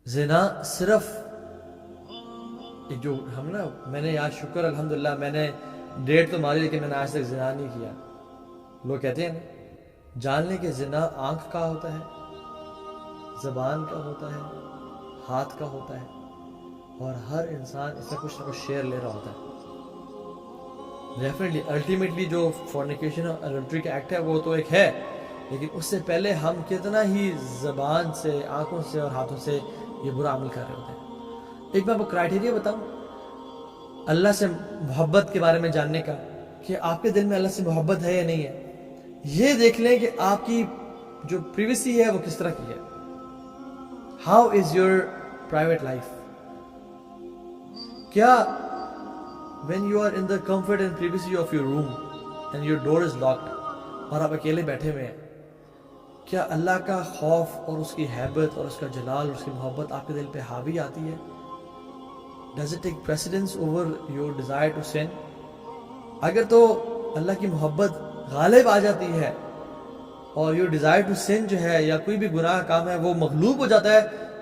زنا صرف ایک جو ہم نا میں نے آج شکر الحمدللہ میں نے ڈیٹ تو ماری لیکن میں نے آج تک زنا نہیں کیا. لوگ کہتے ہیں نا جان لیں کہ زنا آنکھ کا ہوتا ہے, زبان کا ہوتا ہے, ہاتھ کا ہوتا ہے, اور ہر انسان اس سے کچھ نہ کچھ شیئر لے رہا ہوتا ہے. ڈیفینیٹلی الٹیمیٹلی جو فورنیکیشن اور ایڈلٹری کا ایکٹ ہے وہ تو ایک ہے, لیکن اس سے پہلے ہم کتنا ہی زبان سے, آنکھوں سے اور ہاتھوں سے یہ برا عمل کر رہے ہوتے ہیں. ایک میں آپ کو کرائٹیریا بتاؤں اللہ سے محبت کے بارے میں جاننے کا, کہ آپ کے دل میں اللہ سے محبت ہے یا نہیں ہے. یہ دیکھ لیں کہ آپ کی جو پریویسی ہے وہ کس طرح کی ہے. How is your private life. کیا when you are in the comfort and privacy of your room and your door is locked اور آپ اکیلے بیٹھے ہوئے ہیں, کیا اللہ کا خوف اور اس کی ہیبت اور اس کا جلال اور اس کی محبت آپ کے دل پہ حاوی آتی ہے؟ Does it take precedence over your desire to sin? اگر تو اللہ کی محبت غالب آ جاتی ہے اور your desire to sin جو ہے یا کوئی بھی گناہ کام ہے وہ مغلوب ہو جاتا ہے,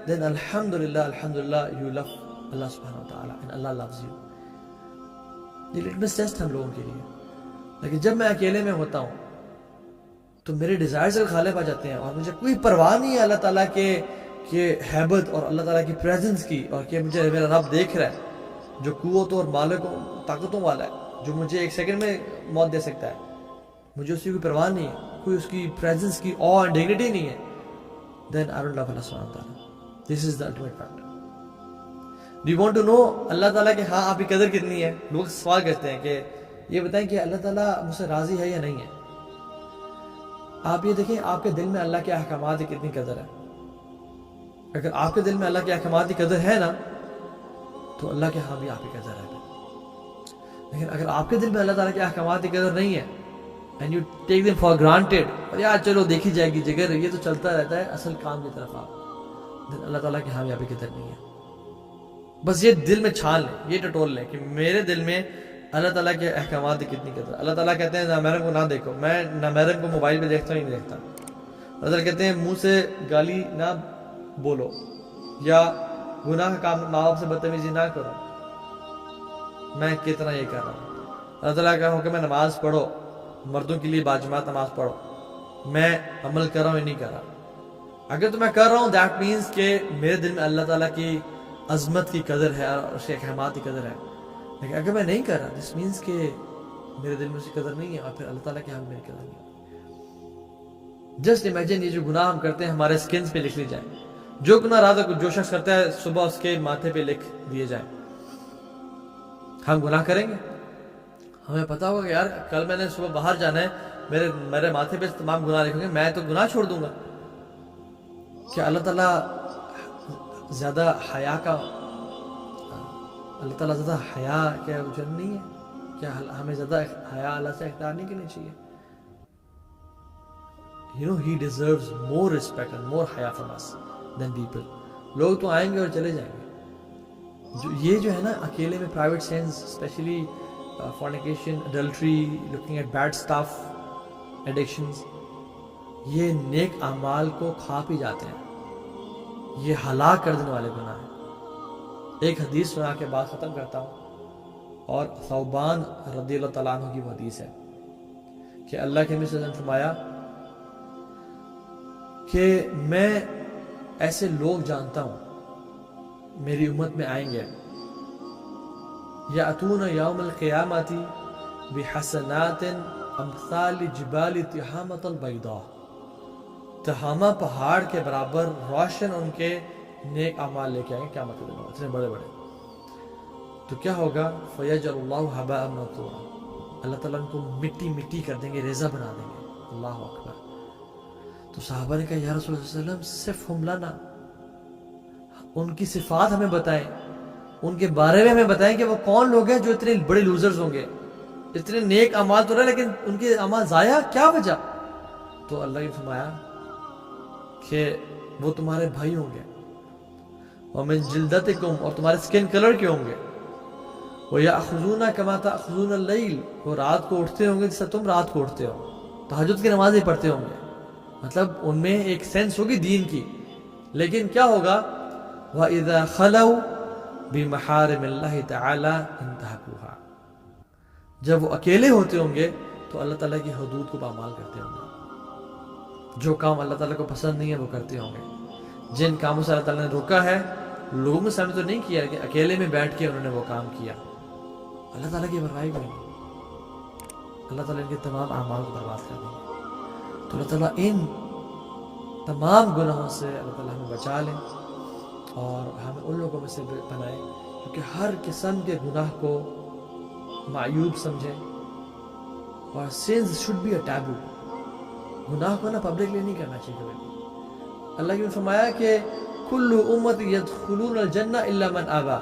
then الحمدللہ you love اللہ سبحانہ و تعالیٰ and Allah loves you. یہ لٹمس ٹیسٹ ہم لوگوں کے لیے. لیکن جب میں اکیلے میں ہوتا ہوں تو میرے ڈیزائرز غالب آ جاتے ہیں اور مجھے کوئی پرواہ نہیں ہے اللہ تعالیٰ کے حیبت اور اللہ تعالیٰ کی پریزنس کی, اور کہ مجھے میرا رب دیکھ رہا ہے جو قوت اور مالک و طاقتوں والا ہے, جو مجھے ایک سیکنڈ میں موت دے سکتا ہے. مجھے اس کی کوئی پرواہ نہیں ہے, کوئی اس کی پریزنس کی آ اینڈ ڈگنیٹی نہیں ہے. then I don't love Allah subhanahu wa ta'ala. This is the ultimate fact. Do you want to know اللہ تعالیٰ کہ ہاں آپ کی قدر کتنی ہے؟ لوگ سوال کرتے ہیں کہ یہ بتائیں کہ اللہ تعالیٰ مجھ سے راضی ہے یا نہیں ہے. آپ یہ دیکھیں آپ کے دل میں اللہ کے احکامات کی کتنی قدر ہے. اگر آپ کے دل میں اللہ کے احکامات کی قدر ہے نا تو اللہ کے ہاں بھی آپ کی قدر ہے. لیکن اگر آپ کے دل میں اللہ تعالیٰ کے احکامات کی قدر نہیں ہے and you take them for granted, اور یار چلو دیکھی جائے گی جگر, یہ تو چلتا رہتا ہے اصل کام کی طرف آپ, then اللہ تعالیٰ کے ہاں بھی آپ کی قدر نہیں ہے. بس یہ دل میں چھان لیں, یہ ٹٹول لیں کہ میرے دل میں اللہ تعالیٰ کے احکامات کی کتنی قدر. اللہ تعالیٰ کہتے ہیں نامحرم کو نہ دیکھو, میں نامحرم کو موبائل پہ دیکھتا ہوں ہی نہیں دیکھتا. اللہ تعالیٰ کہتے ہیں منہ سے گالی نہ بولو یا گناہ کا کام ماں باپ سے بدتمیزی نہ کرو. میں کتنا یہ کر رہا ہوں. اللہ تعالیٰ کا حکم ہے نماز پڑھو, مردوں کے لیے باجماعت نماز پڑھو. میں عمل کر رہا ہوں یا نہیں کر رہا؟ اگر تو میں کر رہا ہوں دیٹ مینس کہ میرے دل میں اللہ تعالیٰ کی عظمت کی قدر ہے اور اس کے احکامات کی قدر ہے. لیکن اگر میں نہیں کر رہا دس مینس کہ میرے دل میں اس کی قدر نہیں ہے اور پھر اللہ تعالیٰ کے ہاں میری قدر نہیں ہے. جسٹ امیجن یہ جو گناہ ہم کرتے ہیں ہمارے سکنز پہ لکھ لی جائیں. جو گناہ رات کو جو شخص کرتا ہے صبح اس کے ماتھے پہ لکھ دیے جائیں. ہم گناہ کریں گے, ہمیں پتا ہوگا کہ یار کل میں نے صبح باہر جانا ہے, میرے ماتھے پہ تمام گناہ لکھیں گے, میں تو گناہ چھوڑ دوں گا. کیا اللہ تعالیٰ زیادہ حیا کا, اللہ تعالیٰ زیادہ حیا کیا اجر نہیں ہے؟ کیا ہمیں زیادہ حیا اللہ سے اختیار نہیں کرنی چاہیے؟ He deserves more respect and more حیا from us than people. لوگ تو آئیں گے اور چلے جائیں گے. یہ جو ہے نا اکیلے میں private sense, specially fornication, adultery, looking at bad stuff, addictions, یہ نیک اعمال کو کھا پی جاتے ہیں. یہ ہلاک کر دینے والے گناہ ہیں. ایک حدیث سنا کے بعد ختم کرتا ہوں, اور ثوبان رضی اللہ تعالیٰ عنہ کی وہ حدیث ہے کہ اللہ کے نبی صلی اللہ علیہ وسلم فرمایا کہ میں ایسے لوگ جانتا ہوں میری امت میں آئیں گے, یأتون یوم القیامت بحسنات امثال جبال تہامۃ البیضاء, تہامہ پہاڑ کے برابر روشن ان کے نیک اعمال لے کے آئیں گے قیامت کے دن, اتنے بڑے بڑے. تو کیا ہوگا؟ فیجعل اللہ ھباء منثورا, اللہ تعالیٰ ان کو مٹی مٹی کر دیں گے, ریزہ بنا دیں گے. اللہ اکبر. تو صحابہ نے کہا یا رسول اللہ صلی اللہ علیہ وسلم صفہم لنا, ان کی صفات ہمیں بتائیں, ان کے بارے میں ہمیں بتائیں کہ وہ کون لوگ ہیں جو اتنے بڑے لوزرز ہوں گے, اتنے نیک اعمال تو رہے لیکن ان کے اعمال ضائع, کیا وجہ؟ تو اللہ نے فرمایا کہ وہ تمہارے بھائی ہوں گے, وَمِن جِلْدَتِكُمْ, اور تمہارے سکن کلر کے ہوں گے, وَيَأْخُذُونَ كَمَا تَأْخُذُونَ اللَّيْلِ, وہ رات کو اٹھتے ہوں گے جیسا تم رات کو اٹھتے ہو, تہجد کی نمازیں پڑھتے ہوں گے. مطلب ان میں ایک سینس ہوگی دین کی, لیکن کیا ہوگا وَإِذَا خَلَوْا بِمَحَارِمِ اللَّهِ تَعَالَى انتهكوها. جب وہ اکیلے ہوتے ہوں گے تو اللہ تعالیٰ کی حدود کو پامال کرتے ہوں گے. جو کام اللہ تعالیٰ کو پسند نہیں ہے وہ کرتے ہوں گے. جن کاموں سے اللہ تعالیٰ نے روکا ہے لوگوں کے سامنے تو نہیں کیا کہ اکیلے میں بیٹھ کے انہوں نے وہ کام کیا. اللہ تعالیٰ کی برائے کریں گے, اللہ تعالیٰ ان کے تمام اعمال کو برباد کر دیں گے. تو اللہ تعالیٰ ان تمام گناہوں سے اللہ تعالیٰ ہمیں بچا لیں اور ہمیں ان لوگوں میں سے بنائے کیونکہ ہر قسم کے گناہ کو معیوب سمجھیں. اور sins should be a taboo. گناہ کو نا پبلکلی نہیں کرنا چاہیے کبھی. اللہ کی نے فرمایا کہ کل امت یدخلون الجنہ الا من ابا,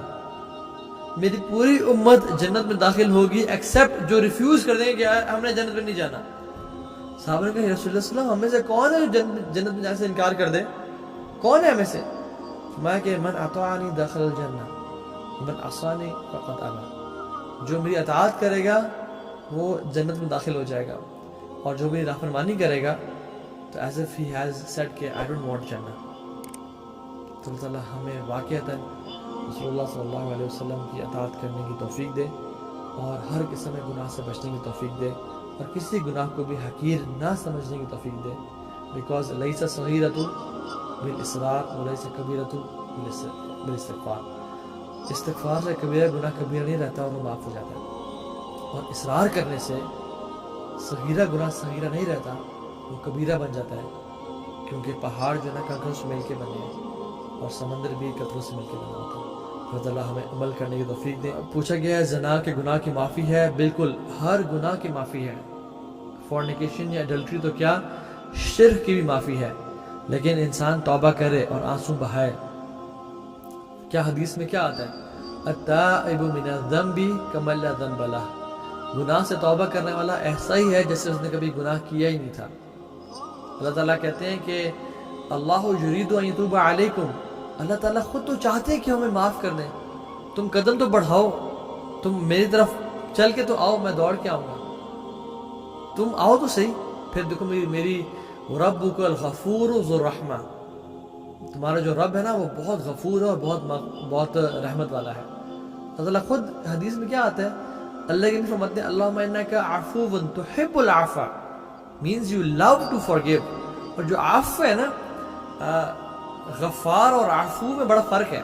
میری پوری امت جنت میں داخل ہوگی ایکسیپٹ جو ریفیوز کر دیں گے کہ ہم نے جنت میں نہیں جانا. صحابہ نے کہا رسول اللہ صلی اللہ علیہ وسلم ہمیں سے کون ہے جو جنت میں جانے سے انکار کر دے؟ کون ہے ہمیں سے؟ فرمایا کہ من اطاعنی دخل الجنہ من عصانی فقد ابا, جو میری اطاعت کرے گا وہ جنت میں داخل ہو جائے گا اور جو میری نافرمانی کرے گا تو as if he has said کہ آئی ڈونٹ وانٹ جنہ. تو اللہ تعالیٰ ہمیں واقعتاً رسول اللہ صلی اللہ علیہ وسلم کی اطاعت کرنے کی توفیق دے اور ہر قسم کے گناہ سے بچنے کی توفیق دے اور کسی گناہ کو بھی حقیر نہ سمجھنے کی توفیق دے. بیکاز لیس صغیرۃ بالاصرار ولیس کبیرۃ بالاستغفار. استغفار سے کبیرہ گناہ کبیرہ نہیں رہتا اور وہ معاف ہو جاتا ہے, اور اصرار کرنے سے صغیرہ گناہ صغیرہ نہیں رہتا, وہ کبیرہ بن جاتا ہے. کیونکہ پہاڑ جو ہے نا کنکروں سے مل کے بنے ہیں اور سمندر بھی قطروں سے مل کے بنا ہوتا ہے. اللہ تعالیٰ ہمیں عمل کرنے کی توفیق دے. پوچھا گیا ہے زنا کے گناہ کی معافی ہے؟ بالکل, ہر گناہ کی معافی ہے. فورنیکیشن یا اڈلٹری تو کیا, شرک کی بھی معافی ہے. لیکن انسان توبہ کرے اور آنسو بہائے. کیا حدیث میں کیا آتا ہے؟ التائب من الذنب کمن لا ذنب لہ. گناہ سے توبہ کرنے والا ایسا ہی ہے جیسے اس نے کبھی گناہ کیا ہی نہیں تھا. اللہ تعالیٰ کہتے ہیں کہ اللہ یرید ان یتوب علیکم, اللہ تعالیٰ خود تو چاہتے ہیں کہ ہمیں معاف کر دیں. تم قدم تو بڑھاؤ, تم میری طرف چل کے تو آؤ, میں دوڑ کے آؤں گا. تم آؤ تو صحیح. پھر دیکھو میری ربک الغفور ذو الرحمہ, تمہارا جو رب ہے نا وہ بہت غفور ہے اور بہت رحمت والا ہے. اللہ تعالیٰ خود حدیث میں کیا آتا ہے, اللہ کے نبی فرماتے ہیں اللہم انک عفو تحب العفو, means you love to forgive. اور جو عفو ہے نا, غفار اور عفو میں بڑا فرق ہے.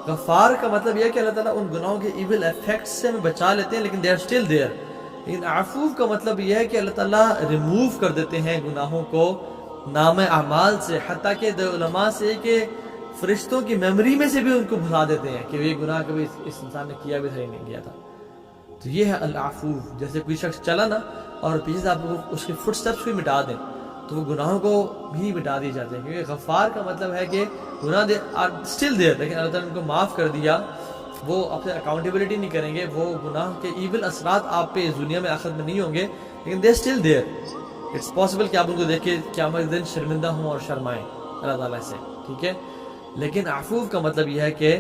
غفار کا مطلب یہ ہے کہ اللہ تعالیٰ ان گناہوں کے ایول ایفیکٹس سے ہمیں بچا لیتے ہیں لیکن they are still there. لیکن عفو کا مطلب یہ ہے کہ اللہ تعالیٰ ریموو کر دیتے ہیں گناہوں کو نام اعمال سے, حتیٰ کہ علماء سے کہ فرشتوں کی میموری میں سے بھی ان کو بھلا دیتے ہیں کہ یہ گناہ کبھی اس انسان نے کیا بھی نہیں کیا تھا. تو یہ ہے العفو. جیسے کوئی شخص چلا نا اور پیچھے سے آپ اس کے فٹ سٹیپس بھی مٹا دیں تو وہ گناہوں کو بھی مٹا دی جاتے ہیں. کیونکہ غفار کا مطلب ہے کہ گناہ آر اسٹل دیئر, لیکن اللہ تعالیٰ نے ان کو معاف کر دیا. وہ آپ سے اکاؤنٹیبلٹی نہیں کریں گے, وہ گناہ کے ایول اثرات آپ پہ اس دنیا میں آخرت میں نہیں ہوں گے, لیکن they still there. It's possible کہ آپ ان کو دیکھ کے قیامت دن شرمندہ ہوں اور شرمائیں اللہ تعالیٰ سے, ٹھیک ہے. لیکن عفو کا مطلب یہ ہے کہ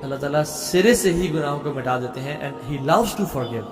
اللہ تعالیٰ سرے سے ہی گناہوں کو مٹا دیتے ہیں, and he loves to forgive.